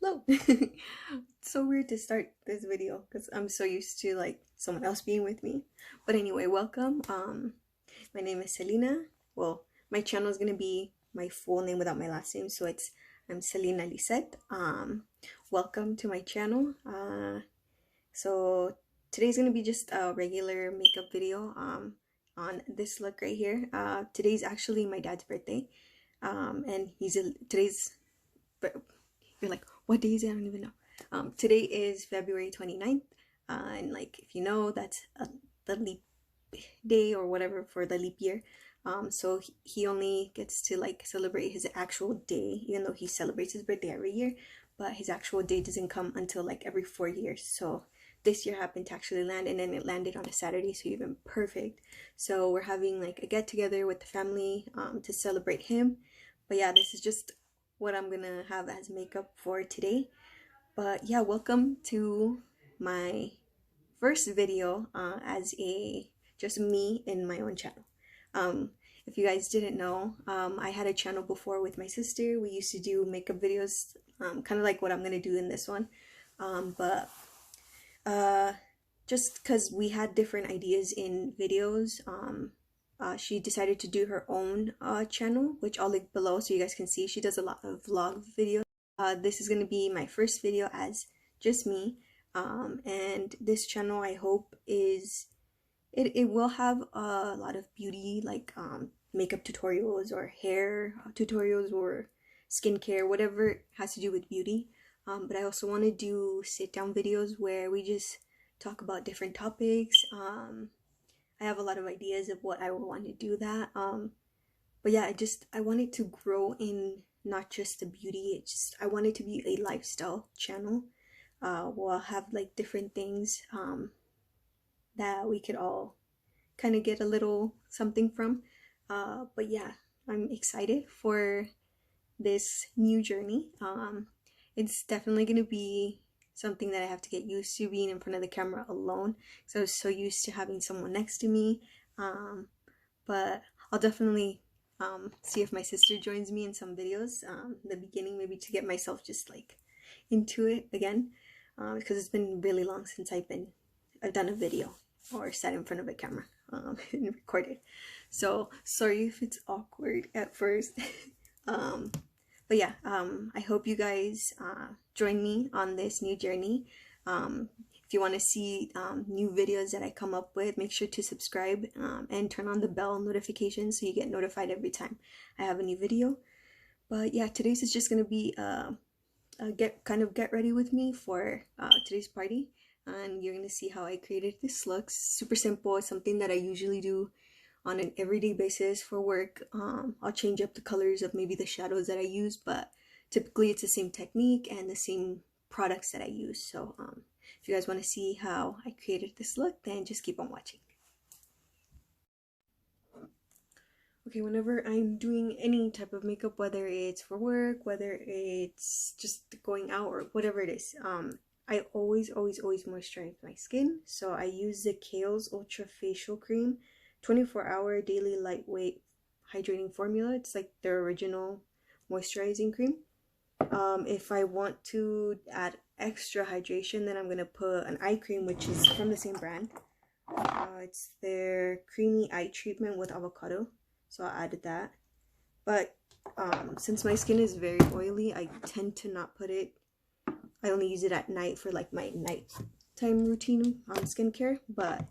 Hello. It's so weird to start this video because I'm so used to like someone else being with me. But anyway, welcome. My name is Selena. Well, my channel is gonna be my full name without my last name, so I'm Selena Lisette. Welcome to my channel. So today's gonna be just a regular makeup video. On this look right here. Today's actually my dad's birthday. And today's. You're like, what day is it? I don't even know. Today is February 29th. And like, if you know, that's the leap day or whatever for the leap year. So he only gets to like celebrate his actual day, even though he celebrates his birthday every year. But his actual day doesn't come until like every 4 years. So this year happened to actually land, and then it landed on a Saturday, so even perfect. So we're having like a get together with the family to celebrate him. But yeah, this is just what I'm gonna have as makeup for today. But yeah, welcome to my first video as a just me in my own channel. If you guys didn't know, I had a channel before with my sister. We used to do makeup videos, kind of like what I'm gonna do in this one. But just because we had different ideas in videos, she decided to do her own channel, which I'll link below so you guys can see. She does a lot of vlog videos. This is going to be my first video as just me, and this channel I hope it will have a lot of beauty, like makeup tutorials or hair tutorials or skincare, whatever has to do with beauty. But I also want to do sit down videos where we just talk about different topics. I have a lot of ideas of what I would want to do that. But yeah, I want it to grow in not just the beauty. I want it to be a lifestyle channel. We'll have like different things that we could all kind of get a little something from. But yeah, I'm excited for this new journey. It's definitely gonna be something that I have to get used to, being in front of the camera alone, because I was so used to having someone next to me. But I'll definitely see if my sister joins me in some videos in the beginning, maybe to get myself just like into it again, because it's been really long since I've done a video or sat in front of a camera and recorded. So sorry if it's awkward at first. But yeah, I hope you guys join me on this new journey. If you want to see new videos that I come up with, make sure to subscribe and turn on the bell notification so you get notified every time I have a new video. But yeah, today's is just gonna be get ready with me for today's party, and you're gonna see how I created this look. Super simple. It's something that I usually do on an everyday basis for work. I'll change up the colors of maybe the shadows that I use, but typically it's the same technique and the same products that I use. So if you guys want to see how I created this look, then just keep on watching. Okay, whenever I'm doing any type of makeup, whether it's for work, whether it's just going out or whatever it is, I always moisturize my skin. So I use the Kiehl's Ultra Facial Cream 24-hour daily lightweight hydrating formula. It's like their original moisturizing cream. If I want to add extra hydration, then I'm gonna put an eye cream, which is from the same brand. It's their creamy eye treatment with avocado, so I added that. But since my skin is very oily, I tend to not put it. I only use it at night for like my nighttime routine skincare, but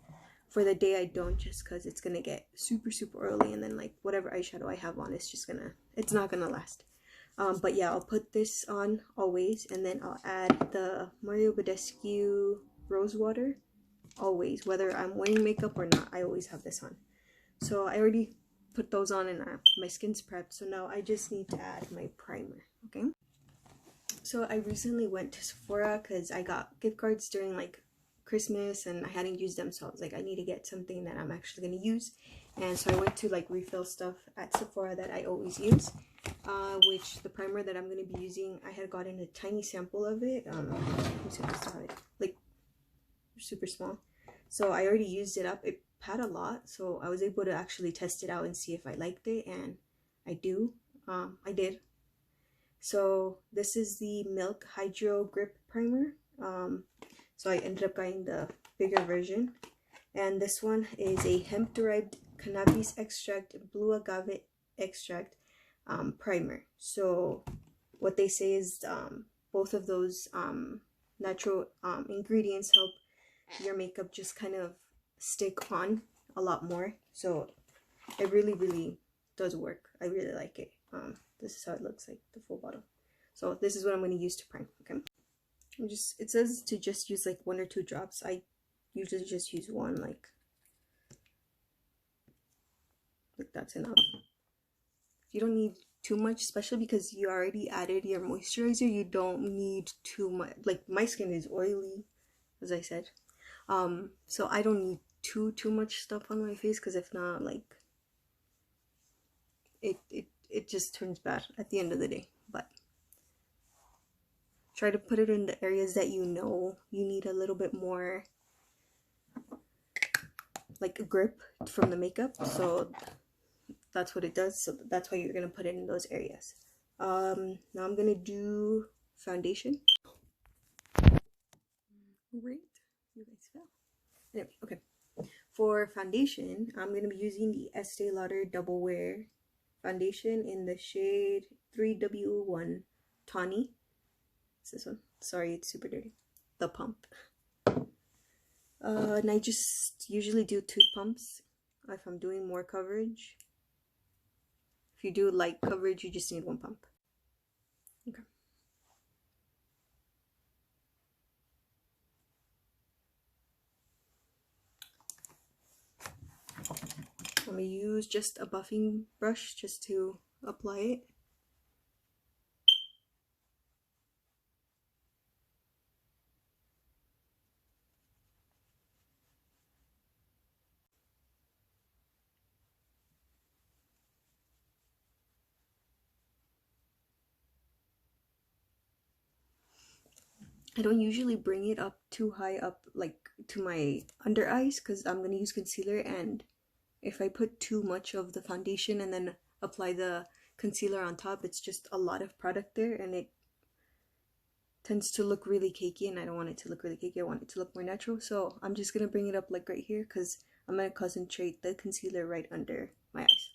for the day I don't, just because it's gonna get super oily, and then like whatever eyeshadow I have on, it's not gonna last. But yeah, I'll put this on always, and then I'll add the Mario Badescu Rose Water always, whether I'm wearing makeup or not. I always have this on. So I already put those on, and my skin's prepped, so now I just need to add my primer. Okay, so I recently went to Sephora because I got gift cards during like Christmas and I hadn't used them, so I was like, I need to get something that I'm actually going to use. And so I went to like refill stuff at Sephora that I always use, which the primer that I'm going to be using, I had gotten a tiny sample of it. Let me see if I saw it, like super small. So I already used it up. It had a lot, so I was able to actually test it out and see if I liked it, and I do. I did. So this is the Milk Hydro Grip Primer. So I ended up getting the bigger version. And this one is a hemp-derived cannabis extract, blue agave extract primer. So what they say is both of those natural ingredients help your makeup just kind of stick on a lot more. So it really, really does work. I really like it. This is how it looks like, the full bottle. So this is what I'm going to use to prime. Okay, it says to just use like 1 or 2 drops. I usually just use one, like that's enough. You don't need too much, especially because you already added your moisturizer. You don't need too much. Like my skin is oily, as I said, so I don't need too much stuff on my face, because if not, like it just turns bad at the end of the day. But try to put it in the areas that you know you need a little bit more like a grip from the makeup. So that's what it does. So that's why you're gonna put it in those areas. Now I'm gonna do foundation. Great, you guys fell. Anyway, okay. For foundation, I'm gonna be using the Estee Lauder Double Wear foundation in the shade 3W1 Tawny. It's this one. Sorry, it's super dirty. The pump. And I just usually do 2 pumps if I'm doing more coverage. If you do light coverage, you just need 1 pump. Okay. I'm gonna use just a buffing brush just to apply it. I don't usually bring it up too high up, like to my under eyes, because I'm gonna use concealer, and if I put too much of the foundation and then apply the concealer on top, it's just a lot of product there, and it tends to look really cakey, and I don't want it to look really cakey. I want it to look more natural. So I'm just gonna bring it up like right here, because I'm gonna concentrate the concealer right under my eyes.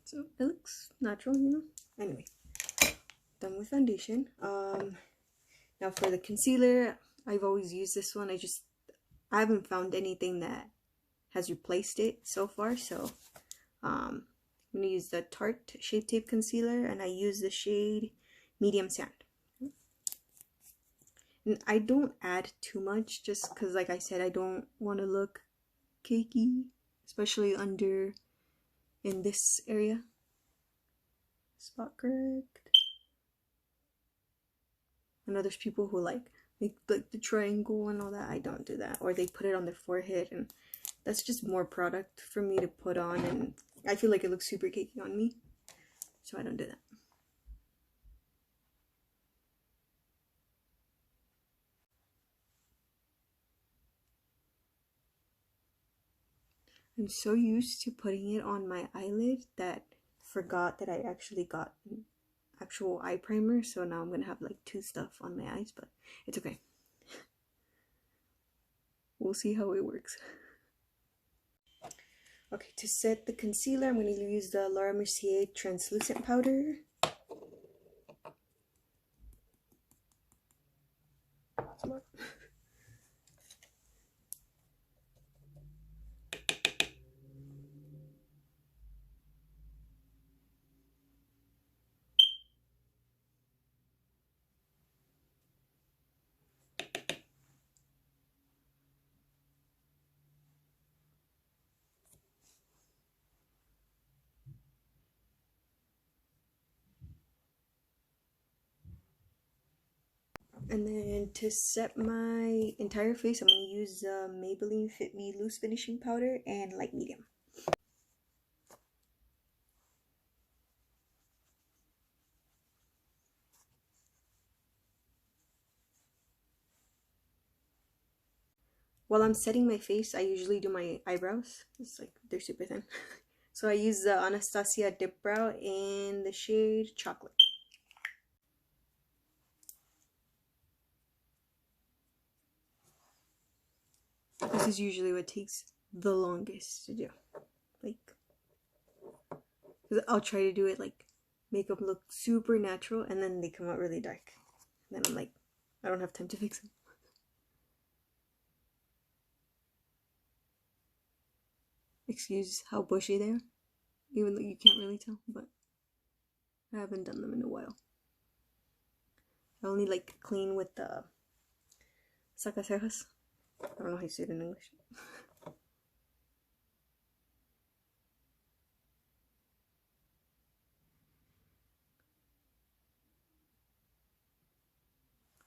So it looks natural, you know. Anyway, done with foundation. Now for the concealer, I've always used this one. I haven't found anything that has replaced it so far. So I'm gonna use the Tarte Shape Tape Concealer, and I use the shade Medium Sand. And I don't add too much, just because, like I said, I don't want to look cakey, especially under in this area. Spot correct. I know there's people who like make like the triangle and all that. I don't do that. Or they put it on their forehead, and that's just more product for me to put on, and I feel like it looks super cakey on me, so I don't do that. I'm so used to putting it on my eyelid that I forgot that I actually got an actual eye primer, so now I'm gonna have like 2 stuff on my eyes, but it's okay. We'll see how it works. Okay, to set the concealer, I'm going to use the Laura Mercier translucent powder. Some more. And then to set my entire face, I'm going to use the Maybelline Fit Me Loose Finishing Powder and Light Medium. while I'm setting my face, I usually do my eyebrows. It's like they're super thin. So I use the Anastasia Dip Brow in the shade Chocolate. This is usually what takes the longest to do. Like, I'll try to do it like, make them look super natural, and then they come out really dark. And then I'm like, I don't have time to fix them. Excuse how bushy they are, even though you can't really tell, but I haven't done them in a while. I only like clean with the sacacejas. I don't know how you say it in English.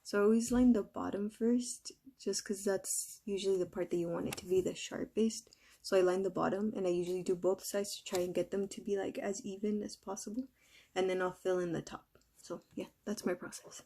So I always line the bottom first, just because that's usually the part that you want it to be the sharpest. So I line the bottom, and I usually do both sides to try and get them to be like as even as possible. And then I'll fill in the top. So yeah, that's my process.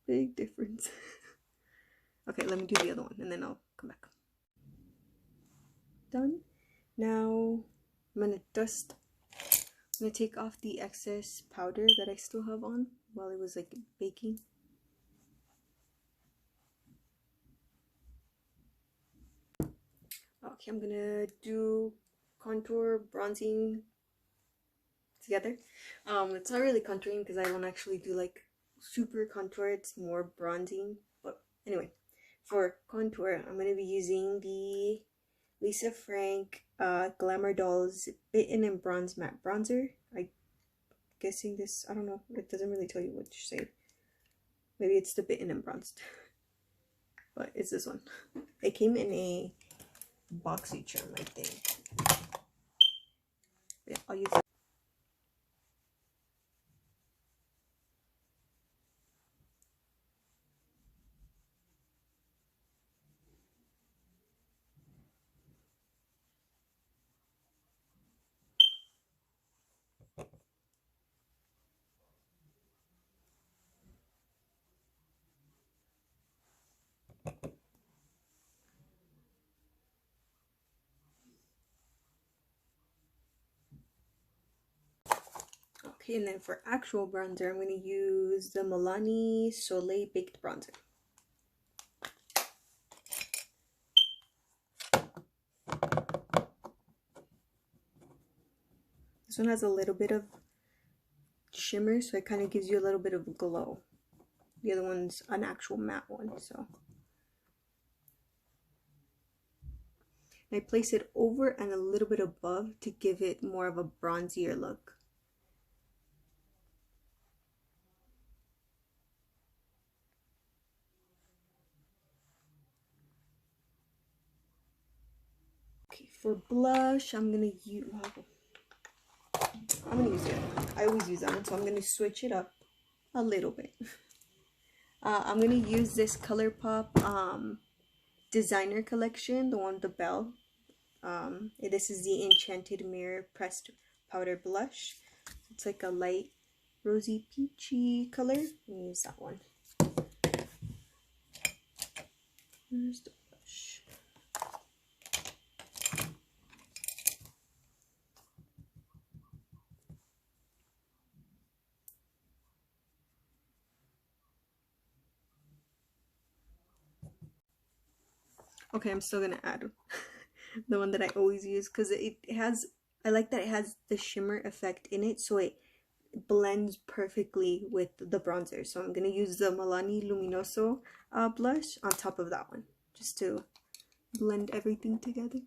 Big difference. Okay, let me do the other one and then I'll come back. Done. Now I'm gonna take off the excess powder that I still have on while it was like baking. Okay, I'm gonna do contour, bronzing together. It's not really contouring because I don't actually do like super contour, it's more bronzing. But anyway, for contour, I'm gonna be using the Lisa Frank Glamour Dolls Bitten and Bronze Matte Bronzer. I'm guessing this, I don't know, it doesn't really tell you what to say. Maybe it's the Bitten and Bronzed. But it's this one. It came in a boxy charm, I think. Yeah, I'll use it. Okay, and then for actual bronzer, I'm going to use the Milani Soleil Baked Bronzer. This one has a little bit of shimmer, so it kind of gives you a little bit of glow. The other one's an actual matte one, so. And I place it over and a little bit above to give it more of a bronzier look. Okay, for blush, I'm gonna use it. I always use that one, so I'm gonna switch it up a little bit. I'm gonna use this ColourPop designer collection, the one with the bell. This is the Enchanted Mirror Pressed Powder Blush. It's like a light rosy peachy color. I'm gonna use that one. Where's the blush? Okay, I'm still gonna add the one that I always use because it has, I like that it has the shimmer effect in it, so it blends perfectly with the bronzer. So I'm going to use the Milani Luminoso blush on top of that one, just to blend everything together.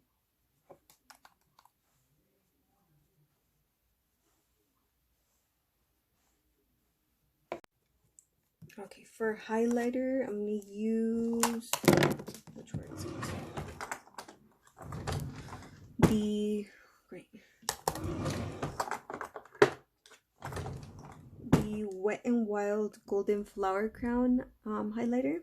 Okay, for highlighter, I'm going to use, which word is it? The Wet n Wild Golden Flower Crown highlighter.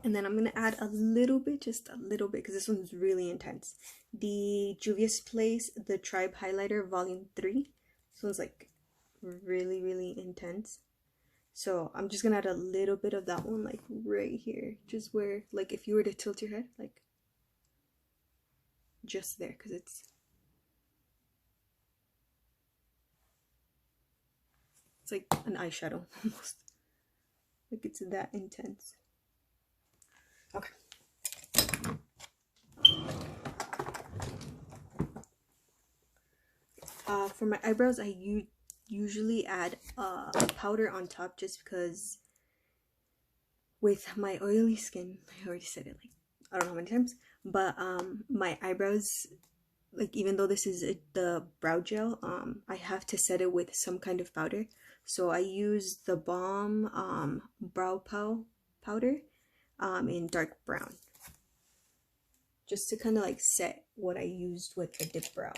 And then I'm going to add a little bit, just a little bit, because this one's really intense. The Juvia's Place, the Tribe Highlighter Volume 3. This one's like really, really intense. So I'm just going to add a little bit of that one, like right here. Just where, like if you were to tilt your head, like just there, because it's like an eyeshadow almost. Like it's that intense. Okay. For my eyebrows, I usually add a powder on top, just because with my oily skin, I already said it like I don't know how many times, but my eyebrows, like even though this is the brow gel, I have to set it with some kind of powder. So I use the Balm brow powder in dark brown, just to kind of like set what I used with the dip brow.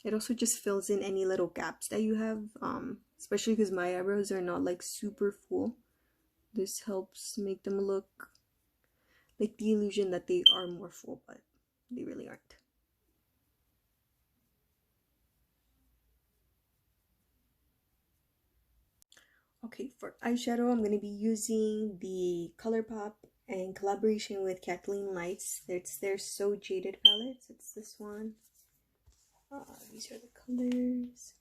It also just fills in any little gaps that you have, especially because my eyebrows are not like super full. This helps make them look like the illusion that they are more full, but they really aren't. Okay, for eyeshadow, I'm going to be using the ColourPop in collaboration with Kathleen Lights. It's their So Jaded palettes. It's this one. These are the colors.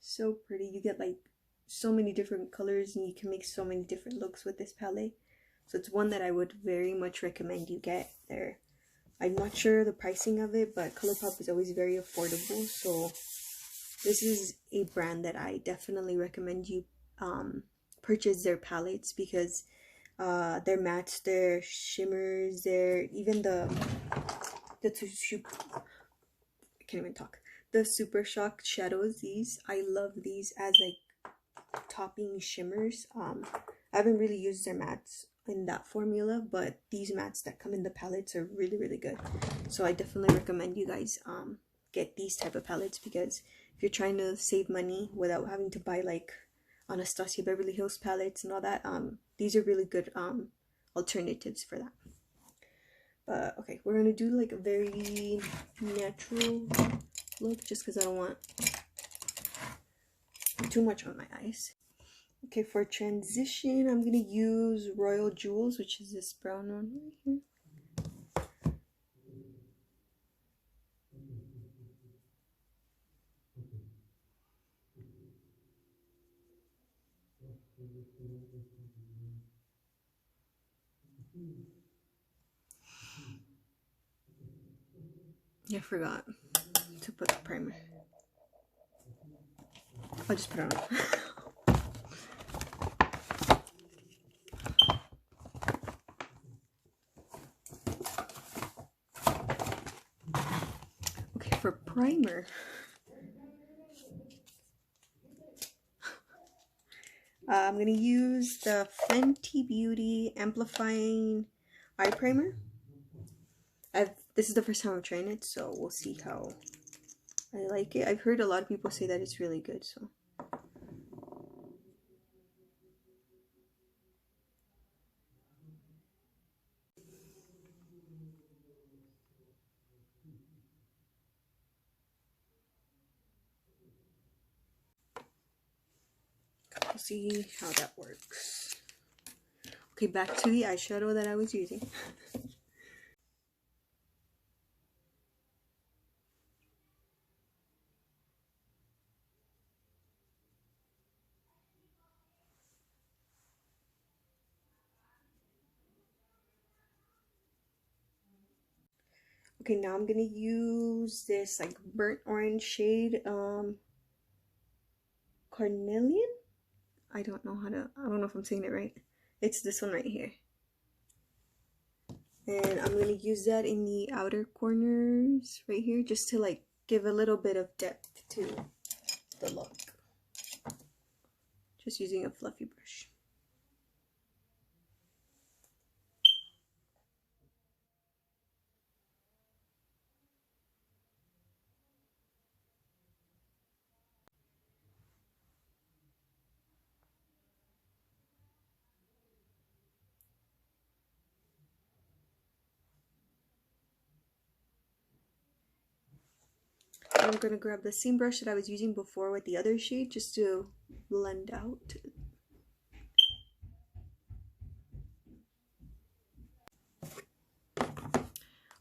So pretty. You get like so many different colors, and you can make so many different looks with this palette. So it's one that I would very much recommend you get there. I'm not sure the pricing of it, but ColourPop is always very affordable. So this is a brand that I definitely recommend you purchase their palettes, because their mattes, their shimmers, their even the I can't even talk. The Super Shock shadows, these I love these as like topping shimmers. I haven't really used their mattes in that formula, but these mattes that come in the palettes are really, really good. So I definitely recommend you guys get these type of palettes, because if you're trying to save money without having to buy like Anastasia Beverly Hills palettes and all that, these are really good alternatives for that. But okay, we're gonna do like a very natural look, just because I don't want too much on my eyes. Okay, for transition, I'm gonna use Royal Jewels, which is this brown one right here. I forgot to put the primer. I'll just put it on. Okay, for primer, I'm going to use the Fenty Beauty Amplifying Eye Primer. This is the first time I'm trying it, so we'll see how I like it. I've heard a lot of people say that it's really good, so. We'll see how that works. Okay, back to the eyeshadow that I was using. Okay, now I'm gonna use this like burnt orange shade, Carnelian? I don't know if I'm saying it right. It's this one right here. And I'm gonna use that in the outer corners right here just to like give a little bit of depth to the look. Just using a fluffy brush. I'm gonna grab the same brush that I was using before with the other shade just to blend out.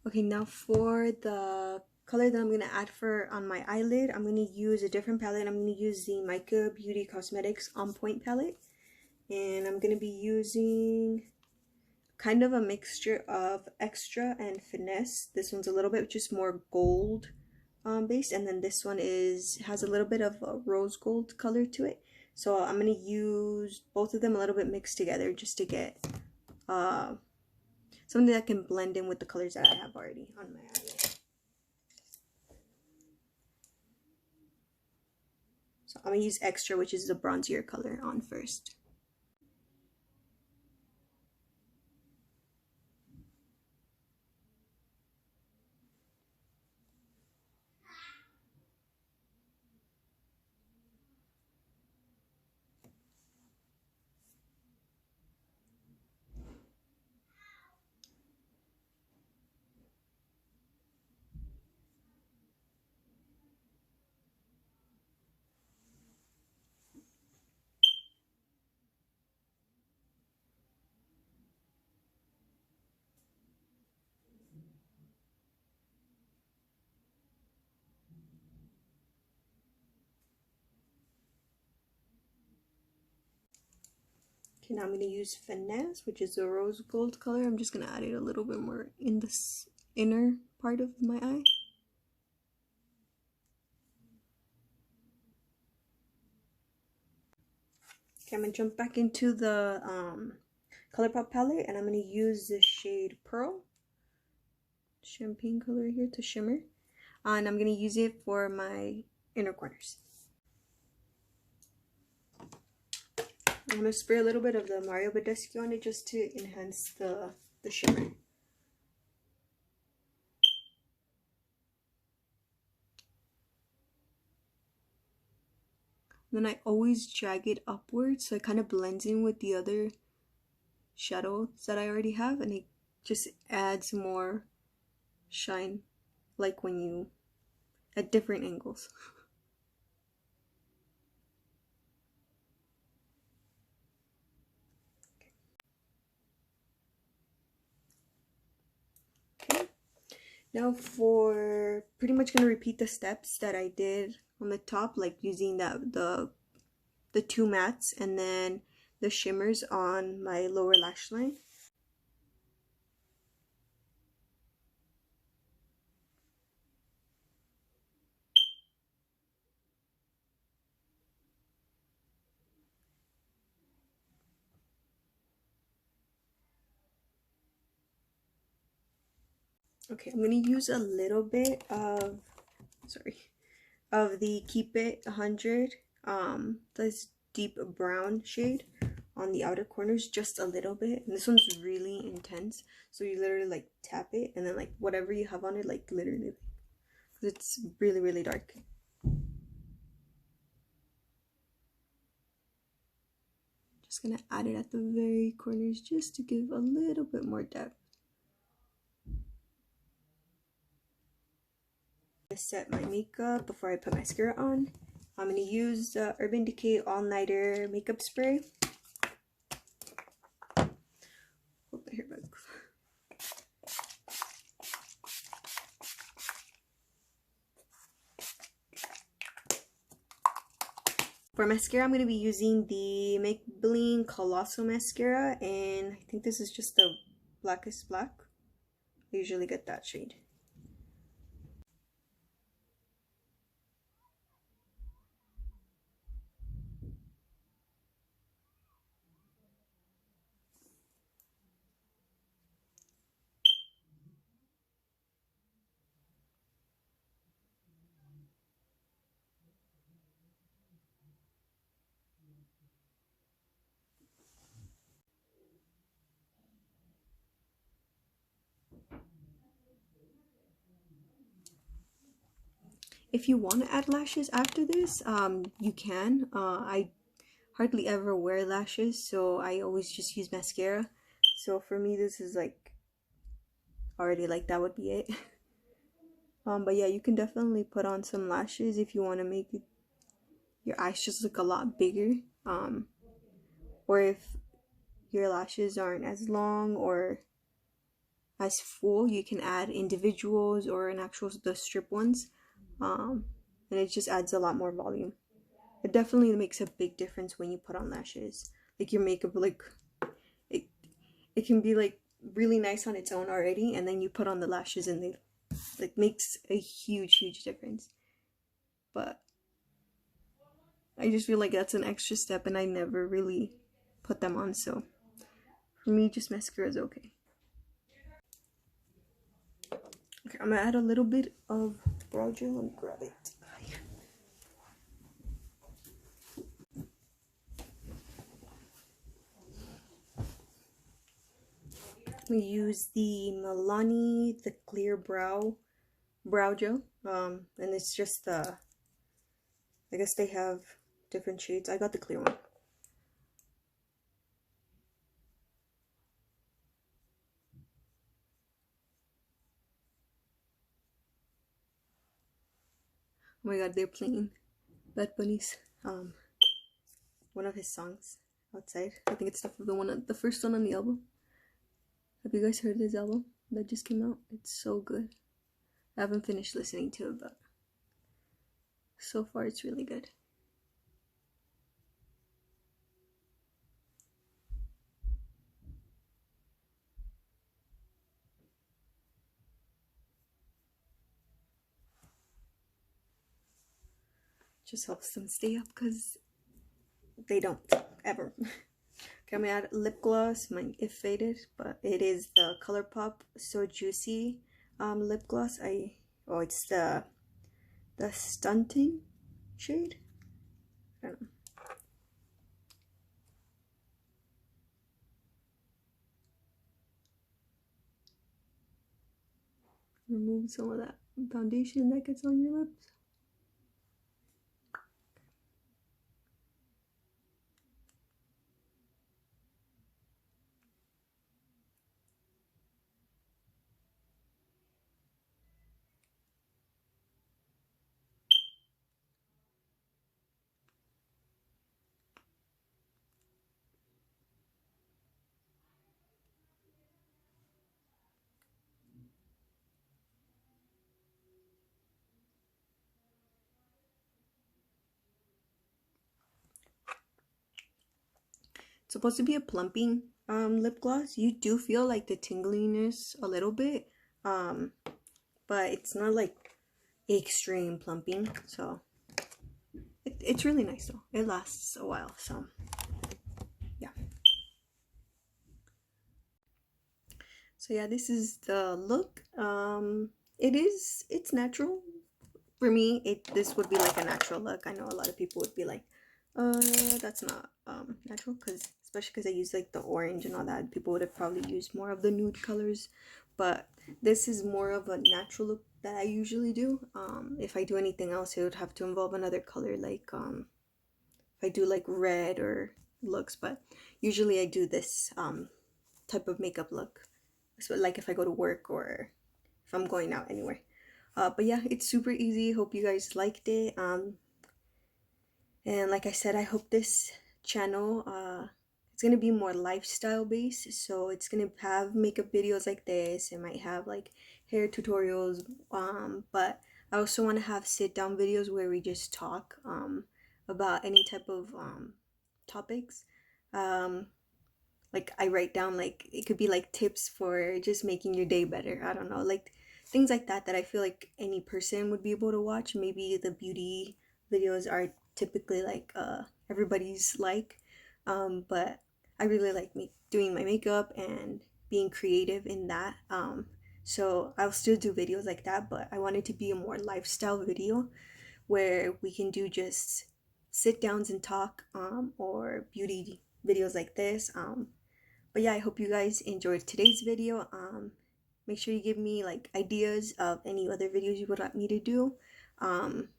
Okay, now for the color that I'm gonna add for on my eyelid, I'm gonna use a different palette. I'm gonna use the Mica Beauty Cosmetics On Point palette, and I'm gonna be using kind of a mixture of Extra and Finesse. This one's a little bit just more gold based, and then this one has a little bit of a rose gold color to it. So I'm gonna use both of them a little bit mixed together just to get something that can blend in with the colors that I have already on my eyelid. So I'm gonna use Extra, which is the bronzier color, on first. Okay, now I'm going to use Finesse, which is a rose gold color. I'm just going to add it a little bit more in this inner part of my eye. Okay, I'm going to jump back into the ColourPop palette, and I'm going to use the shade Pearl, champagne color here, to shimmer. And I'm going to use it for my inner corners. I'm going to spray a little bit of the Mario Badescu on it just to enhance the shimmer. Then I always drag it upwards so it kind of blends in with the other shadows that I already have, and it just adds more shine, like when you at different angles. Okay, now for pretty much gonna repeat the steps that I did on the top, like using the two mattes and then the shimmers on my lower lash line. Okay, I'm gonna use a little bit of the Keep It 100 this deep brown shade on the outer corners, just a little bit. And this one's really intense, so you literally like tap it, and then like whatever you have on it, like literally, because it's really, really dark. Just gonna add it at the very corners just to give a little bit more depth. Set my makeup before I put mascara on. I'm gonna use the Urban Decay All Nighter makeup spray. Put my hair back. For mascara, I'm gonna be using the Maybelline Colossal mascara, and I think this is just the blackest black. I usually get that shade. If you want to add lashes after this, you can. I hardly ever wear lashes, so I always just use mascara. So for me, this is like already like that would be it. But yeah, you can definitely put on some lashes if you want to make it, your eyes just look a lot bigger. Or if your lashes aren't as long or as full, you can add individuals or an actual the strip ones. And it just adds a lot more volume. It definitely makes a big difference when you put on lashes. Like your makeup, like it can be like really nice on its own already, and then you put on the lashes and they like makes a huge difference. But I just feel like that's an extra step, and I never really put them on, so for me, just mascara is okay. Okay, I'm gonna add a little bit of brow gel. Let me grab it. We use the Milani, the clear brow gel. And it's just the, I guess they have different shades. I got the clear one. Oh my god, they're playing Bad Bunny's one of his songs outside. I think it's the first one on the album. Have you guys heard this album that just came out? It's so good. I haven't finished listening to it, but so far it's really good. Just helps them stay up because they don't ever. Okay, I'm gonna add lip gloss. Mine it faded, but it is the ColourPop So Juicy lip gloss. It's the stunting shade. I don't know. Remove some of that foundation that gets on your lips. It's supposed to be a plumping lip gloss. You do feel like the tingliness a little bit, but it's not like extreme plumping, so it's really nice though. It lasts a while, so yeah. So yeah, this is the look. It's natural. For me, this would be like a natural look. I know a lot of people would be like, That's not natural, because especially because I use like the orange and all that, people would have probably used more of the nude colors, but this is more of a natural look that I usually do. If I do anything else, it would have to involve another color, like if I do like red or looks, but usually I do this type of makeup look. So like if I go to work or if I'm going out anywhere. But yeah, it's super easy. Hope you guys liked it. And like I said, I hope this channel it's gonna be more lifestyle based. So it's gonna have makeup videos like this. It might have like hair tutorials. But I also want to have sit down videos where we just talk about any type of topics. Um, like I write down, like it could be like tips for just making your day better. I don't know, like things like that that I feel like any person would be able to watch. Maybe the beauty videos are typically like everybody's like, but I really like me doing my makeup and being creative in that. So I'll still do videos like that, but I want it to be a more lifestyle video where we can do just sit downs and talk, or beauty videos like this. But yeah, I hope you guys enjoyed today's video. Make sure you give me like ideas of any other videos you would like me to do. Um,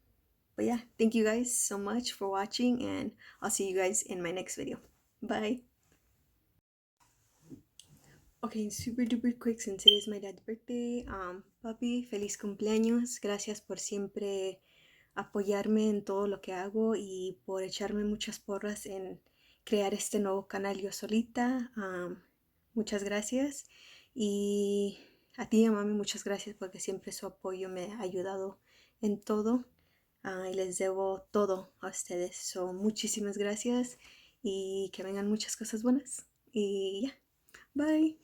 but yeah, thank you guys so much for watching, and I'll see you guys in my next video. Bye. Okay, super duper quick, since today's my dad's birthday. Papi, feliz cumpleaños. Gracias por siempre apoyarme en todo lo que hago y por echarme muchas porras en crear este nuevo canal yo solita. Muchas gracias. Y a ti, a mami, muchas gracias porque siempre su apoyo me ha ayudado en todo. Y les debo todo a ustedes. So, muchísimas gracias y que vengan muchas cosas buenas. Y ya, bye.